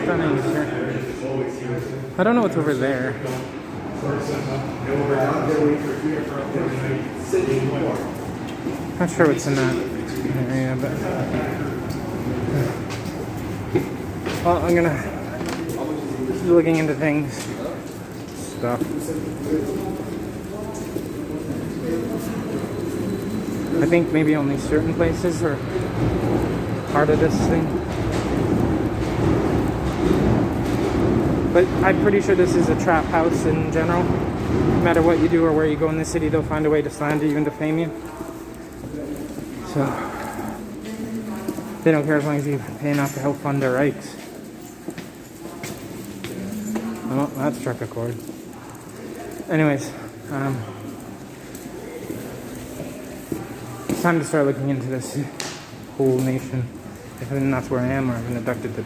stunning here. I don't know what's over there. Not sure what's in that area, but well, I'm gonna keep looking into things, stuff. I think maybe only certain places are part of this thing. But I'm pretty sure this is a trap house in general. No matter what you do or where you go in the city, they'll find a way to slander you and defame you. So they don't care as long as you pay enough to help fund their rights. Well, that struck a chord. Anyways, it's time to start looking into this whole nation. If that's where I am, or I've been abducted to